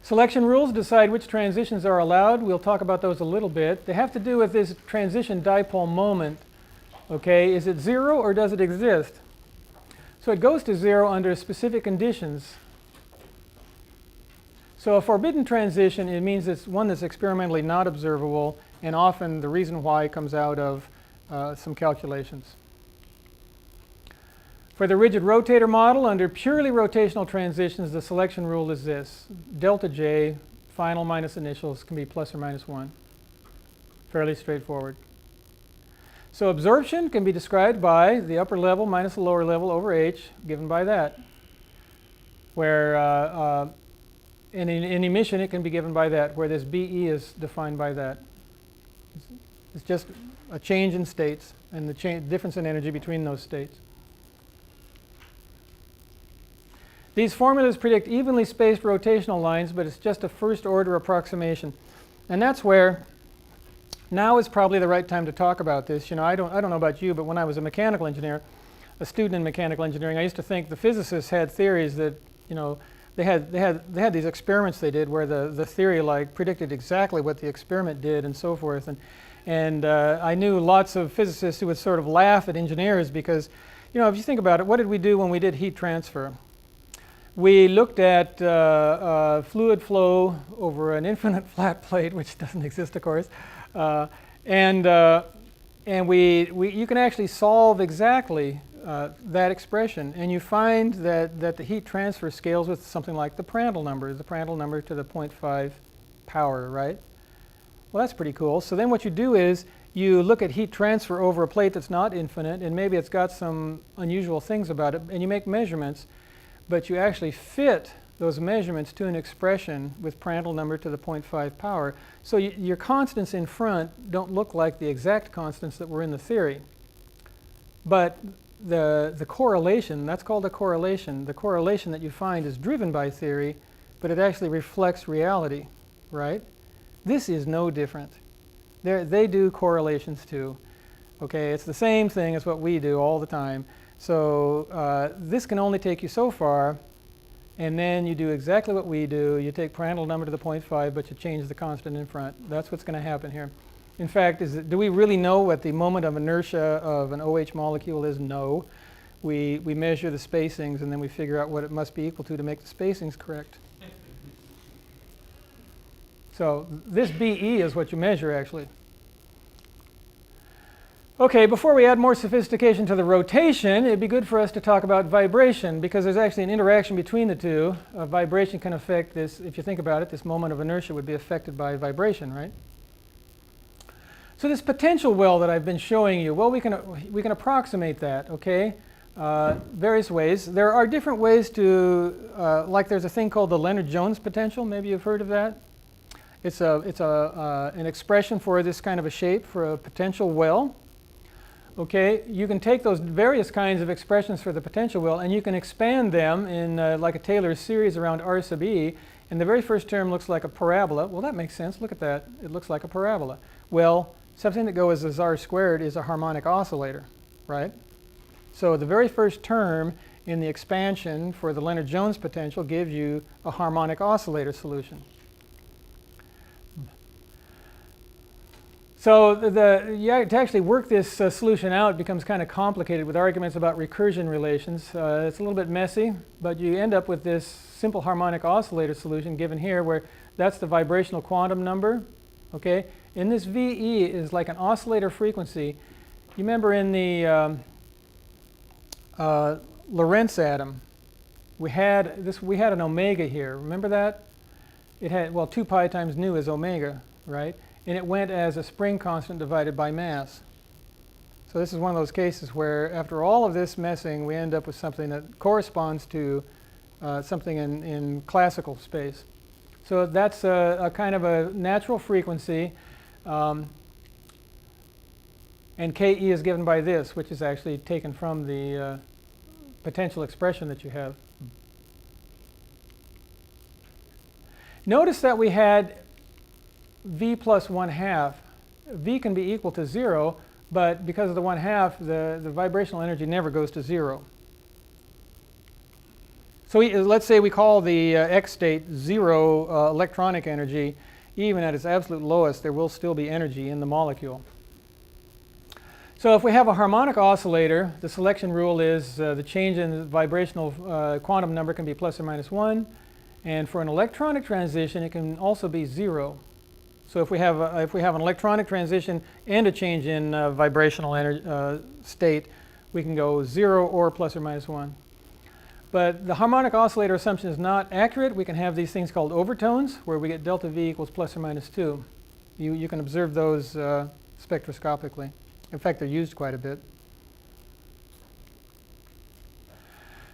Selection rules decide which transitions are allowed. We'll talk about those a little bit. They have to do with this transition dipole moment. Okay, is it 0 or does it exist? So it goes to 0 under specific conditions. So a forbidden transition, it means it's one that's experimentally not observable, and often the reason why comes out of some calculations. For the rigid rotator model, under purely rotational transitions, the selection rule is this. Delta J, final minus initials, can be plus or minus 1. Fairly straightforward. So absorption can be described by the upper level minus the lower level over H, given by that. Where in emission, it can be given by that, where this BE is defined by that. It's just a change in states and the difference in energy between those states. These formulas predict evenly spaced rotational lines, but it's just a first order approximation. And that's where now is probably the right time to talk about this. You know, I don't know about you, but when I was a mechanical engineer, a student in mechanical engineering, I used to think the physicists had theories that, you know, they had these experiments they did where the theory like predicted exactly what the experiment did and so forth. And I knew lots of physicists who would sort of laugh at engineers because, you know, if you think about it, what did we do when we did heat transfer? We looked at fluid flow over an infinite flat plate, which doesn't exist, of course, and you can actually solve exactly that expression, and you find that the heat transfer scales with something like the Prandtl number to the 0.5 power, right? Well, that's pretty cool. So then what you do is you look at heat transfer over a plate that's not infinite, and maybe it's got some unusual things about it, and you make measurements. But you actually fit those measurements to an expression with Prandtl number to the 0.5 power. So your constants in front don't look like the exact constants that were in the theory. But the correlation, that's called a correlation. The correlation that you find is driven by theory, but it actually reflects reality, right? This is no different. They do correlations too. Okay, it's the same thing as what we do all the time. So this can only take you so far, and then you do exactly what we do. You take Prandtl number to the 0.5, but you change the constant in front. That's what's going to happen here. In fact, do we really know what the moment of inertia of an OH molecule is? No. We measure the spacings, and then we figure out what it must be equal to make the spacings correct. So this BE is what you measure, actually. OK, before we add more sophistication to the rotation, it'd be good for us to talk about vibration, because there's actually an interaction between the two. Vibration can affect this. If you think about it, this moment of inertia would be affected by vibration, right? So this potential well that I've been showing you, well, we can approximate that, OK? Various ways. There are different ways to, like there's a thing called the Lennard-Jones potential. Maybe you've heard of that. It's an expression for this kind of a shape for a potential well. Okay, you can take those various kinds of expressions for the potential well, and you can expand them in like a Taylor series around R sub E. And the very first term looks like a parabola. Well, that makes sense. Look at that. It looks like a parabola. Well, something that goes as R squared is a harmonic oscillator, right? So the very first term in the expansion for the Lennard-Jones potential gives you a harmonic oscillator solution. So to actually work this solution out becomes kind of complicated with arguments about recursion relations. It's a little bit messy, but you end up with this simple harmonic oscillator solution given here, where that's the vibrational quantum number. Okay, and this VE is like an oscillator frequency. You remember in the Lorentz atom, we had an omega here. Remember that? It had, well, 2 pi times nu is omega, right? And it went as a spring constant divided by mass. So this is one of those cases where after all of this messing, we end up with something that corresponds to something in classical space. So that's a kind of a natural frequency. And KE is given by this, which is actually taken from the potential expression that you have. Notice that we had V plus 1/2. V can be equal to 0, but because of the 1/2, the vibrational energy never goes to 0. So let's say we call the X state 0 electronic energy. Even at its absolute lowest, there will still be energy in the molecule. So if we have a harmonic oscillator, the selection rule is the change in the vibrational quantum number can be plus or minus 1. And for an electronic transition, it can also be 0. So if we have an electronic transition and a change in vibrational energy, state, we can go 0 or plus or minus 1. But the harmonic oscillator assumption is not accurate. We can have these things called overtones, where we get delta V equals plus or minus 2. You can observe those spectroscopically. In fact, they're used quite a bit.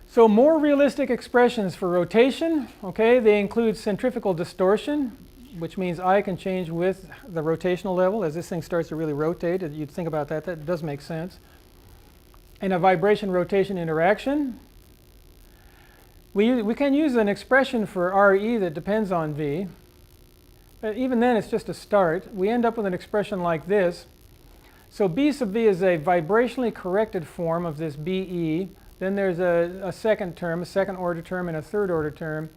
So more realistic expressions for rotation, okay, they include centrifugal distortion, which means I can change with the rotational level as this thing starts to really rotate. You'd think about that. That does make sense. And a vibration-rotation interaction. We can use an expression for RE that depends on V. But even then, it's just a start. We end up with an expression like this. So B sub V is a vibrationally corrected form of this BE. Then there's a second term, a second order term, and a third order term.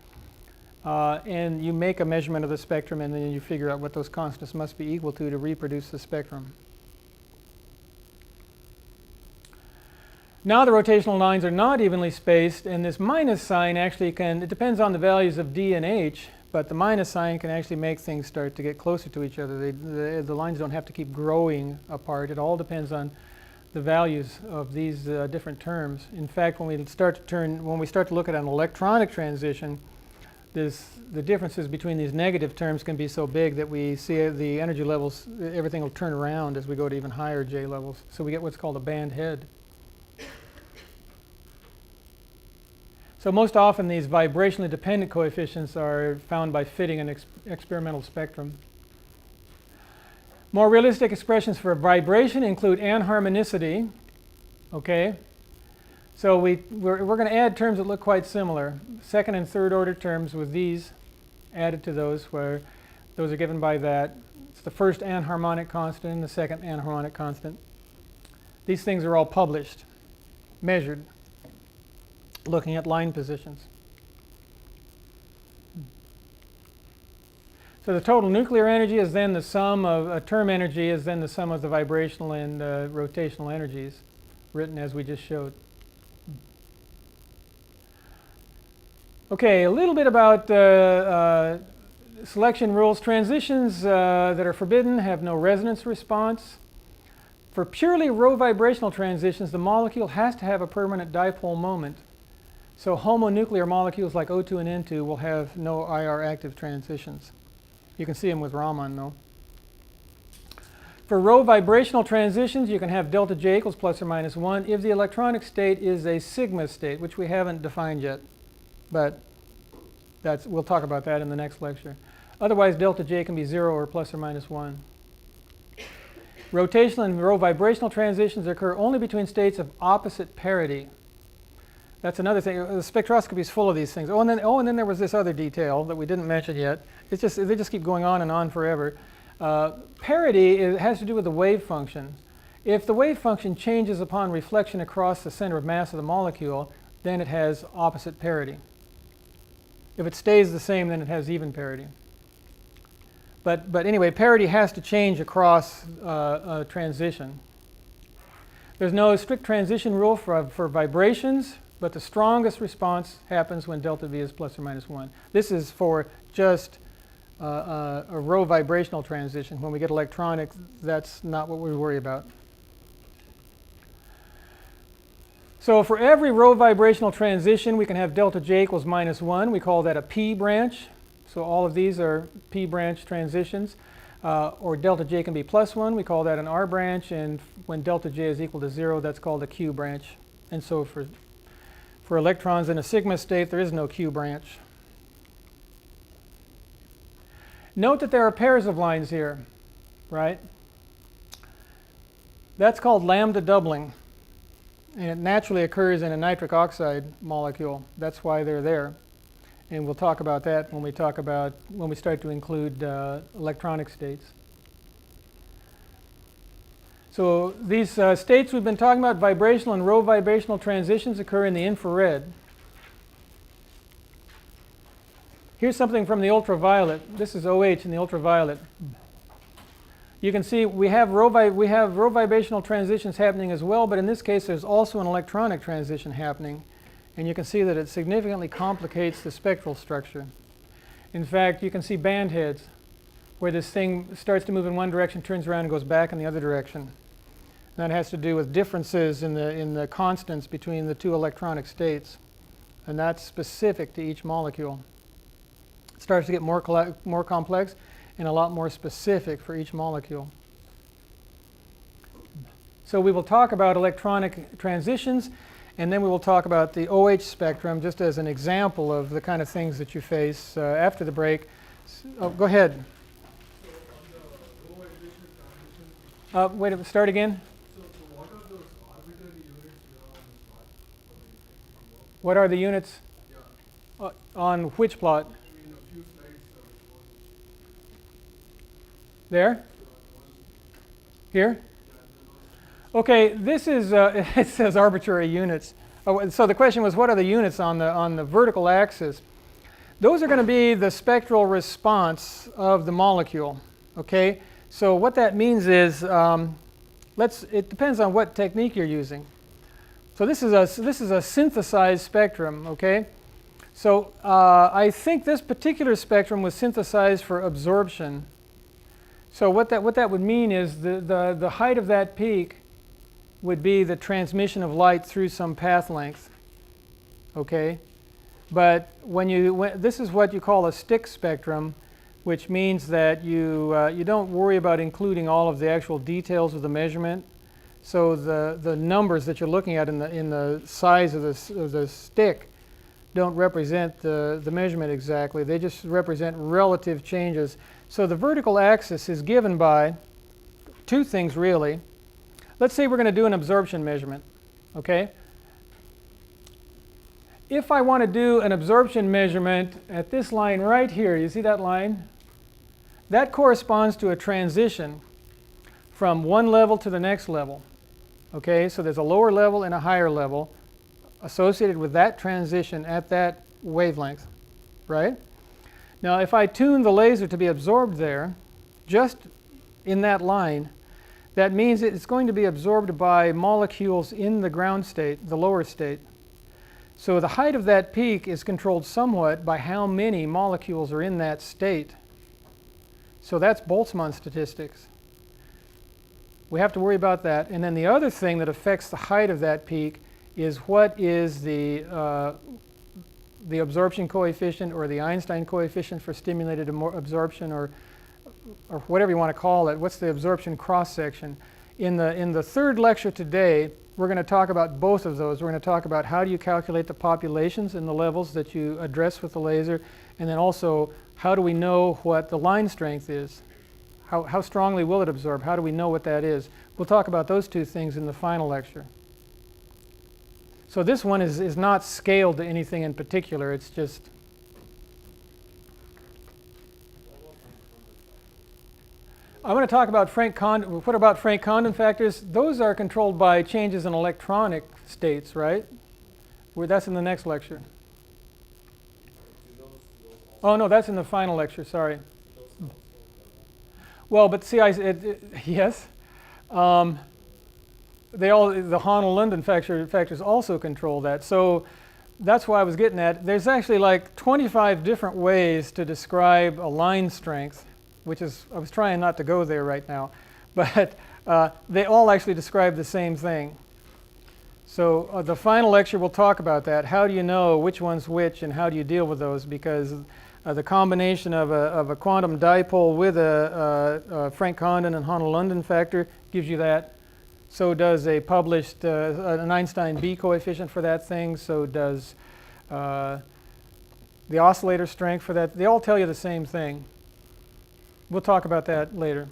And you make a measurement of the spectrum, and then you figure out what those constants must be equal to reproduce the spectrum. Now the rotational lines are not evenly spaced, and this minus sign actually it depends on the values of D and H, but the minus sign can actually make things start to get closer to each other. The lines don't have to keep growing apart. It all depends on the values of these different terms. In fact, when we start to look at an electronic transition, the differences between these negative terms can be so big that we see the energy levels, everything will turn around as we go to even higher J levels. So we get what's called a band head. So most often these vibrationally dependent coefficients are found by fitting an experimental spectrum. More realistic expressions for vibration include anharmonicity. Okay, so we're going to add terms that look quite similar. Second and third order terms with these added to those, where Those are given by that. It's the first anharmonic constant and the second anharmonic constant. These things are all published, measured, looking at line positions. So the total nuclear energy is then the sum of term energy is then the sum of the vibrational and rotational energies, written as we just showed. Okay, a little bit about selection rules. Transitions that are forbidden have no resonance response. For purely rho vibrational transitions, the molecule has to have a permanent dipole moment. So homonuclear molecules like O2 and N2 will have no IR active transitions. You can see them with Raman, though. For rho vibrational transitions, you can have delta J equals plus or minus 1 if the electronic state is a sigma state, which we haven't defined yet. But we'll talk about that in the next lecture. Otherwise, delta J can be 0 or plus or minus 1. Rotational and rho vibrational transitions occur only between states of opposite parity. That's another thing. The spectroscopy is full of these things. And then there was this other detail that we didn't mention yet. They just keep going on and on forever. Parity has to do with the wave function. If the wave function changes upon reflection across the center of mass of the molecule, then it has opposite parity. If it stays the same, then it has even parity. But anyway, parity has to change across a transition. There's no strict transition rule for vibrations, but the strongest response happens when delta V is plus or minus 1. This is for just a rho vibrational transition. When we get electronic, that's not what we worry about. So for every rho vibrational transition, we can have delta J equals minus 1. We call that a P branch. So all of these are P branch transitions. Or delta J can be plus 1. We call that an R branch. And when delta J is equal to 0, that's called a Q branch. And so for electrons in a sigma state, there is no Q branch. Note that there are pairs of lines here, right? That's called lambda doubling. And it naturally occurs in a nitric oxide molecule. That's why they're there. And we'll talk about that when we start to include electronic states. So these states we've been talking about, vibrational and rho vibrational transitions, occur in the infrared. Here's something from the ultraviolet. This is OH in the ultraviolet. You can see we have rho vibrational transitions happening as well, but in this case there's also an electronic transition happening. And you can see that it significantly complicates the spectral structure. In fact, you can see band heads where this thing starts to move in one direction, turns around and goes back in the other direction. That has to do with differences in the constants between the two electronic states. And that's specific to each molecule. It starts to get more complex and a lot more specific for each molecule. So we will talk about electronic transitions, and then we will talk about the OH spectrum just as an example of the kind of things that you face after the break. Go ahead. Wait a minute, start again. So what are those arbitrary units you have on the plot? What are the units? Yeah. On which plot? I mean, a few slides. There? Here? Okay, this is, it says arbitrary units. Oh, so the question was, what are the units on the vertical axis? Those are going to be the spectral response of the molecule. Okay, so what that means is, it depends on what technique you're using. So this is a synthesized spectrum. Okay, so I think this particular spectrum was synthesized for absorption. So what that would mean is the height of that peak would be the transmission of light through some path length. Okay, but this is what you call a stick spectrum, which means that you don't worry about including all of the actual details of the measurement. So the numbers that you're looking at in the size of the stick don't represent the measurement exactly. They just represent relative changes. So the vertical axis is given by two things really. Let's say we're going to do an absorption measurement. Okay. If I want to do an absorption measurement at this line right here, you see that line? that corresponds to a transition from one level to the next level. Okay, so there's a lower level and a higher level associated with that transition at that wavelength, right? Now, if I tune the laser to be absorbed there, just in that line, that means it's going to be absorbed by molecules in the ground state, the lower state. So the height of that peak is controlled somewhat by how many molecules are in that state. So that's Boltzmann statistics. We have to worry about that. And then the other thing that affects the height of that peak is what is the absorption coefficient or the Einstein coefficient for stimulated absorption, or whatever you want to call it. What's the absorption cross-section? In the third lecture today, we're going to talk about both of those. We're going to talk about how do you calculate the populations and the levels that you address with the laser, and then also how do we know what the line strength is? How strongly will it absorb? How do we know what that is? We'll talk about those two things in the final lecture. So this one is not scaled to anything in particular. It's just I'm going to talk about what about Frank-Condon factors? Those are controlled by changes in electronic states, right? That's in the next lecture. Oh, no, that's in the final lecture, sorry. Well, but see, yes. The Hahn-London factors also control that. So that's why I was getting at. There's actually like 25 different ways to describe a line strength, which is, I was trying not to go there right now, but they all actually describe the same thing. So the final lecture will talk about that. How do you know which one's which, and how do you deal with those? Because the combination of a quantum dipole with a Frank-Condon and Hahn-London factor gives you that. So does a published an Einstein B coefficient for that thing. So does the oscillator strength for that. They all tell you the same thing. We'll talk about that later.